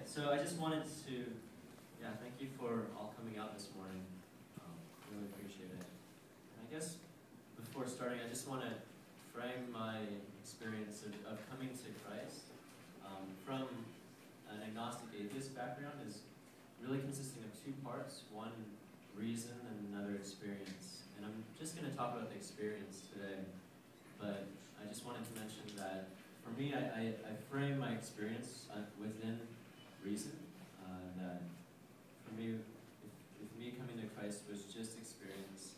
So I just wanted to, thank you for all coming out this morning. Really appreciate it. And I guess before starting, I just want to frame my experience of coming to Christ from an agnostic atheist background is really consisting of two parts, one reason and another experience. And I'm just going to talk about the experience today, but I just wanted to mention that for me, I frame my experience within reason. That for me, if me coming to Christ was just experience,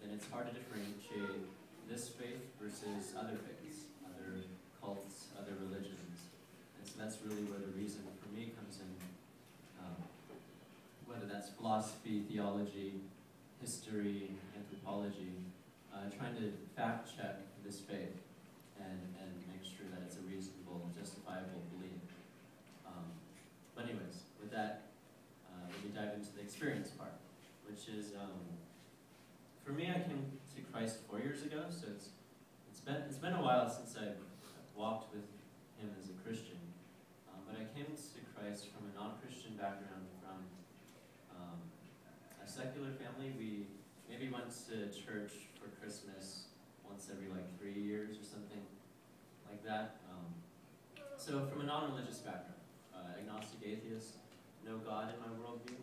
then it's hard to differentiate this faith versus other faiths, other cults, other religions. And so that's really where the reason for me comes in, whether that's philosophy, theology, history, anthropology, trying to fact check this faith and make sure that it's a reasonable, justifiable belief. But anyways, with that, let me dive into the experience part, which is, for me, I came to Christ 4 years ago, so it's been a while since I've walked with Him as a Christian. But I came to Christ from a non-Christian background, from a secular family. We maybe went to church for Christmas once every 3 years or something like that. So from a non-religious background, agnostic atheist, no God in my worldview.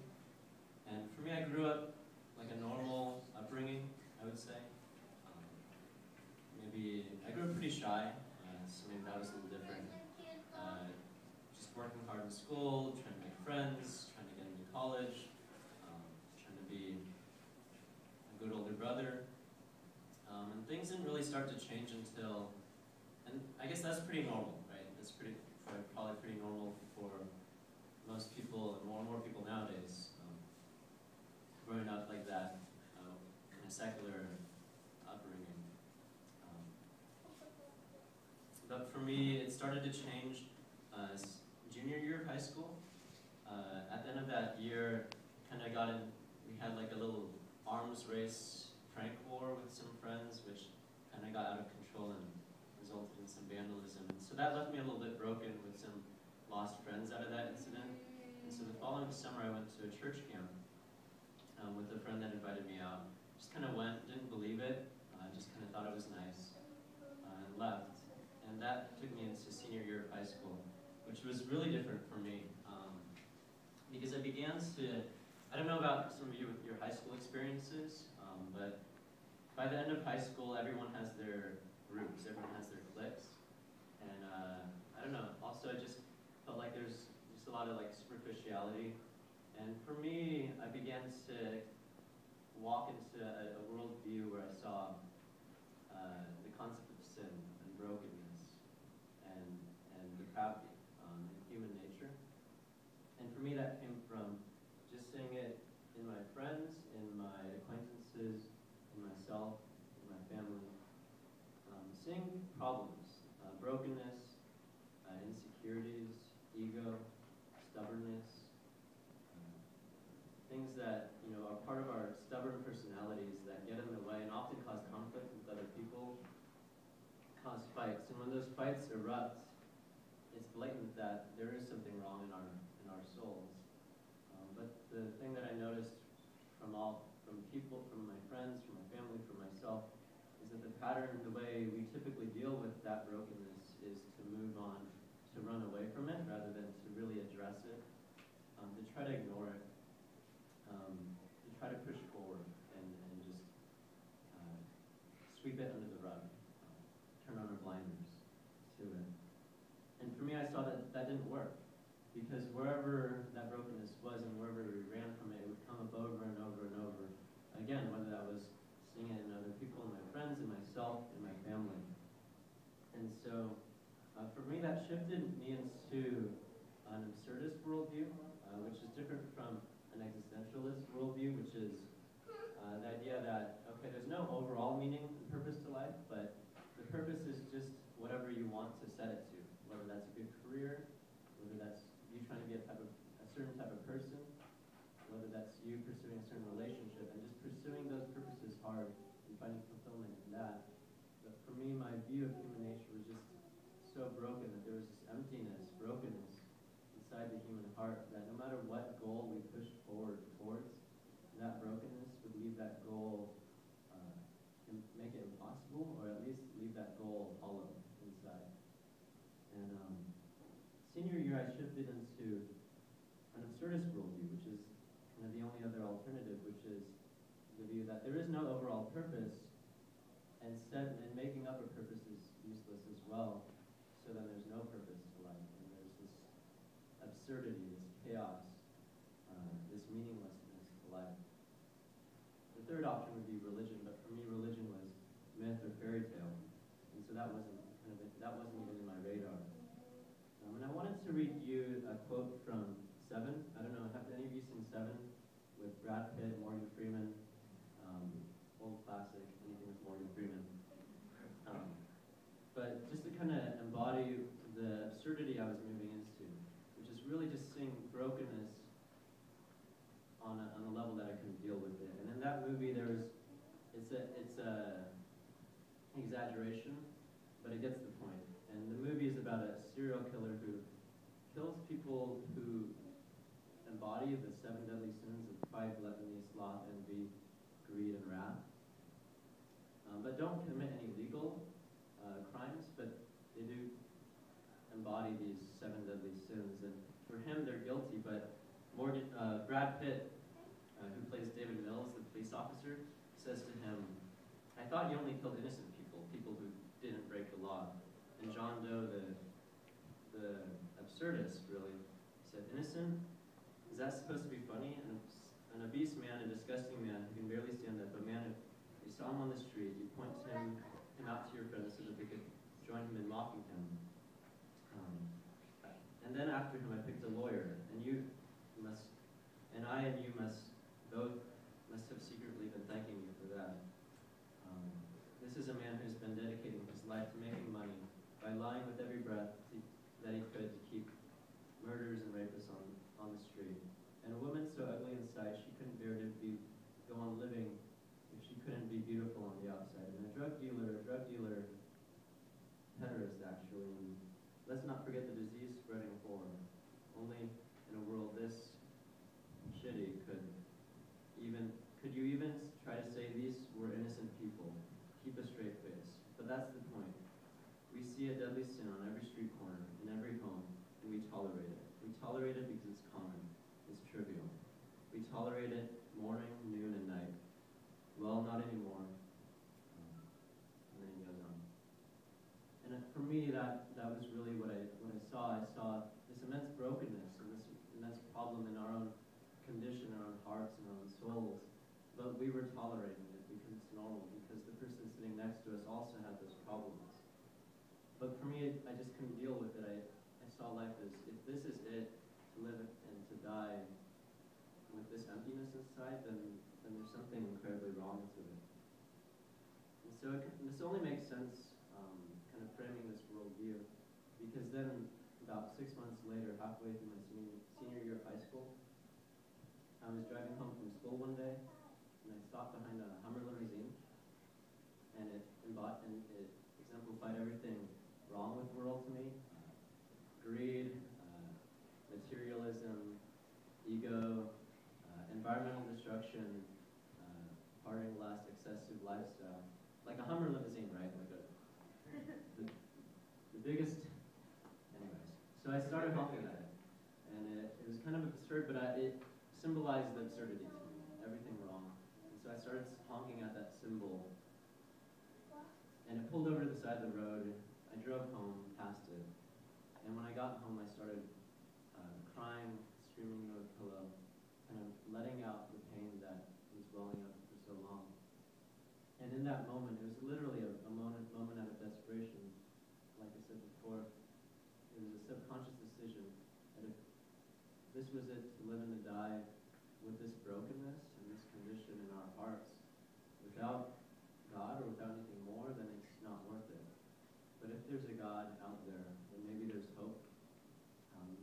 And for me, I grew up like a normal upbringing, I would say. Maybe I grew up pretty shy, so maybe that was a little different. Just working hard in school, trying to make friends, trying to get into college, trying to be a good older brother. And things didn't really start to change until, and I guess that's pretty normal, right? That's probably pretty normal for most people, and more people nowadays, growing up like that in a secular upbringing. But for me, it started to change junior year of high school. At the end of that year, kind of got in, we had like a little arms race prank war with some friends, which kind of got out of control and resulted in some vandalism. And so that left me a little bit broken with some lost friends out of that incident. And so the following summer, I went to a church camp with a friend that invited me out. Just kind of went, didn't believe it, just kind of thought it was nice, and left. And that took me into senior year of high school, which was really different for me, because I began to, I don't know about some of you with your high school experiences, but by the end of high school, everyone has their groups, everyone has their cliques, and I don't know, also I just felt like there's just a lot of superficiality, and for me, I began to walk into a worldview where I saw the concept of sin and brokenness and depravity in human nature, and for me that came from just seeing it in my friends, in my acquaintances, in myself, in my family, seeing problems, brokenness, insecurities, ego, stubbornness, things that are part of our stubborn personalities that get in the way and often cause conflict with other people, cause fights. And when those fights erupt, it's blatant that there is something wrong in our souls. But the thing that I noticed from people, from my friends, from my family, from myself, is that the pattern, the way we typically deal with that brokenness is to move on, to run away from it rather than to really address it, to try to ignore it, to try to push forward and just sweep it under the rug, turn on our blinders to it. And for me, I saw that didn't work, because wherever that brokenness was and wherever we ran from it, it would come up over and over and over again, whether that was seeing it in other people, in my friends, in myself, in my family. And so for me, that shifted me into an absurdist worldview, which is different from an existentialist worldview, which is the idea that, okay, there's no overall meaning and purpose to life, but the purpose is just whatever you want to set it to, whether that's a good career, whether that's you trying to be a certain type of person, whether that's you pursuing a certain relationship, and just pursuing those purposes hard and finding fulfillment in that. But for me, my view of human nature was just so broken that there was this emptiness, brokenness inside the human heart that no matter what goal we pushed forward towards, that brokenness would leave that goal, make it impossible, or at least leave that goal hollow inside. And senior year, I shifted into an absurdist worldview, which is kind of the only other alternative, which is the view that there is no overall purpose, and making up a purpose is useless as well, so then there's no purpose to life, and there's this absurdity, this chaos, this meaninglessness to life. The third option would be religion, but for me religion was myth or fairy tale, and so that wasn't even in my radar. And I wanted to read you a quote from Seven. I don't know, have any of you seen Seven with Brad Pitt, Morgan Freeman? Old classic, anything with Morgan Freeman. But just to kind of embody the absurdity I was moving into, which is really just seeing brokenness on a level that I couldn't deal with it. And in that movie, it's a exaggeration, but it gets the point. And the movie is about a serial killer who kills people who embody the 7 deadly sins of pride, gluttony, sloth, envy, greed, and wrath. But don't commit any legal crimes, but they do embody these 7 deadly sins. And for him, they're guilty, but Brad Pitt, who plays David Mills, the police officer, says to him, "I thought you only killed innocent people, people who didn't break the law." And John Doe, the absurdist, really said, "Innocent? Is that supposed to be funny? An obese man, a disgusting man who can barely stand up, a man, if you saw him on the street, you point him out to your friends so that they could join him in mocking him. And then after him, I picked a lawyer, and I and you both must have secretly been thanking me for that. This is a man who's been dedicating his life to making money by lying with every breath that he could to keep murderers and rapists on the street. And a woman so ugly inside, she couldn't bear to go on living if she couldn't be beautiful on the outside. And a drug dealer, pederast actually. And let's not forget the disease-spreading whore. Only in a world this shitty could you even try to say these were innocent people. Keep a straight face. But that's the point. We see a deadly sin on every street corner, in every home, and we tolerate it. We tolerate it because it's common. It's trivial. We tolerate it morning, noon, and night. Well, not anymore. And then he goes on. And for me, that was really what I saw. I saw this immense brokenness and this immense problem in our own condition, our own hearts, and our own souls. But we were tolerating it because it's normal, because the person sitting next to us also had those problems. But for me, I just couldn't deal with it. I saw life as, if this is it, to live and to die with this emptiness inside, then there's something incredibly wrong to it. And so this only makes sense, kind of framing this worldview, because then about 6 months later, halfway through my senior year of high school, I was driving home from school one day, and I stopped behind a Hummer limousine, and it exemplified everything wrong with the world to me. Greed, materialism, ego, environmental destruction, partying less, excessive lifestyle. Like a Hummer limousine, right? Like the biggest, anyways. So I started honking at it, and it was kind of absurd, but it symbolized the absurdity to me, everything wrong. And so I started honking at that symbol, and it pulled over to the side of the road. I drove home past it, and when I got home, I started crying, screaming into a pillow, kind of letting out the pain that was welling up for so long. And in that moment, it was literally a moment out of desperation. Like I said before, it was a subconscious decision that if this was it, to live and to die with this brokenness and this condition in our hearts, without God or without anything more, then it's not worth it. But if there's a God out there, then maybe there's hope.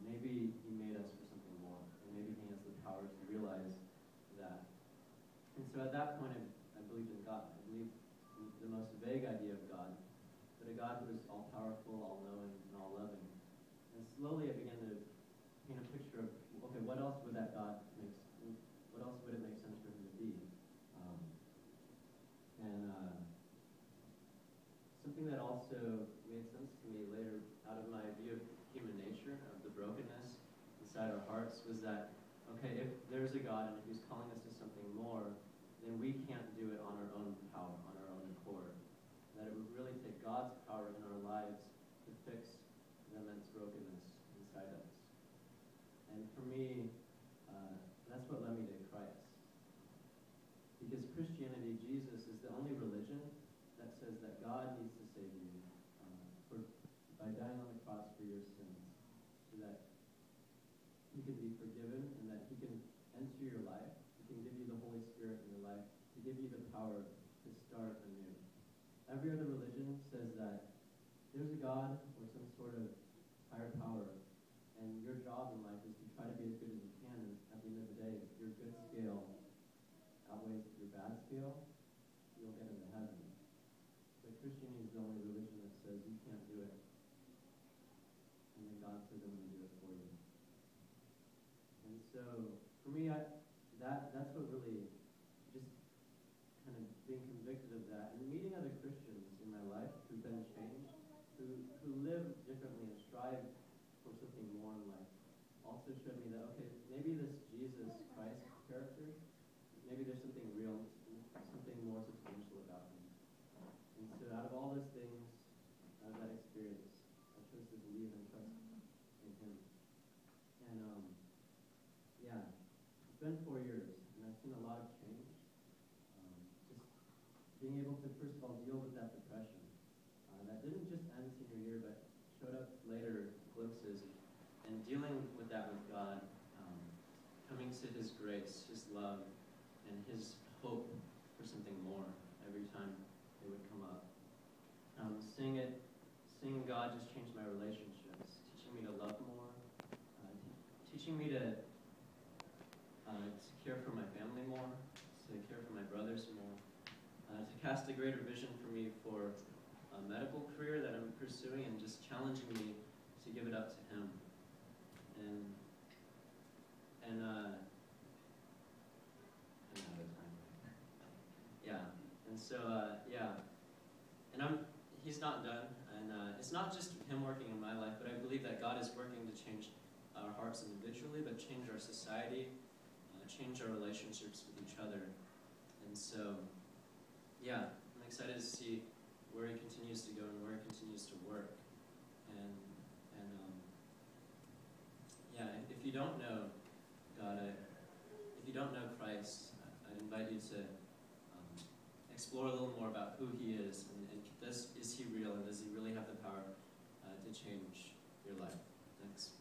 Maybe he made us for something more, and maybe he has the power to realize that. And so at that point, I believed in God. I believed in the most vague idea of God, but a God who is all-powerful, all-knowing, and all-loving. And slowly I began to paint a picture of else would that God make? What else would it make sense for him to be? Um, and something that also made sense to me later, out of my view of human nature, of the brokenness inside our hearts, was that okay, if there's a God and if he's calling us to something more, then we can't do it on our own power, on our own accord. That it would really take God's power in our lives to fix the immense brokenness inside us. And for me, that's what led me to Christ. Because Christianity, Jesus, is the only religion that says that God needs to save you by dying on the cross for your sins, so that he can be forgiven and that he can enter your life. He can give you the Holy Spirit in your life to give you the power to start anew. Every other religion says that there's a God or some sort of higher power, and your job in life is to try to be as good as you can, and at the end of the day, if your good scale outweighs your bad scale, you'll get into heaven. But Christianity is the only religion that says you can't do it, and then God says I'm going to do it for you. And so, for me, that's what really, just kind of being convicted of that, and meeting other Christians in my life who've been changed, who live differently and strive for something more in life, also showed me that, okay, maybe this Jesus Christ character, maybe there's something real, something more substantial about him. And so out of all those things, out of that experience, I chose to believe and trust in him. And yeah, it's been 4 years, and I've seen a lot of change. Just being able to, first of all, deal with that depression. That didn't just end senior year, but showed up later, glimpses, and dealing with that with God, coming to his grace, his love, and his hope for something more every time it would come up. Seeing God just change my relationships, teaching me to love more, teaching me to care for my family more, to care for my brothers more, to cast a greater vision for me for a medical career that I'm pursuing, and just challenging me to give it up to him. And I'm out of time. Yeah, and so, and he's not done, and it's not just him working in my life, but I believe that God is working to change our hearts individually, but change our society, change our relationships with each other. And so, yeah, I'm excited to see where he continues to go and where he continues to work. And yeah, if you don't know God, if you don't know Christ, I'd invite you to explore a little more about who he is, and is he real, and does he really have the power to change your life? Thanks.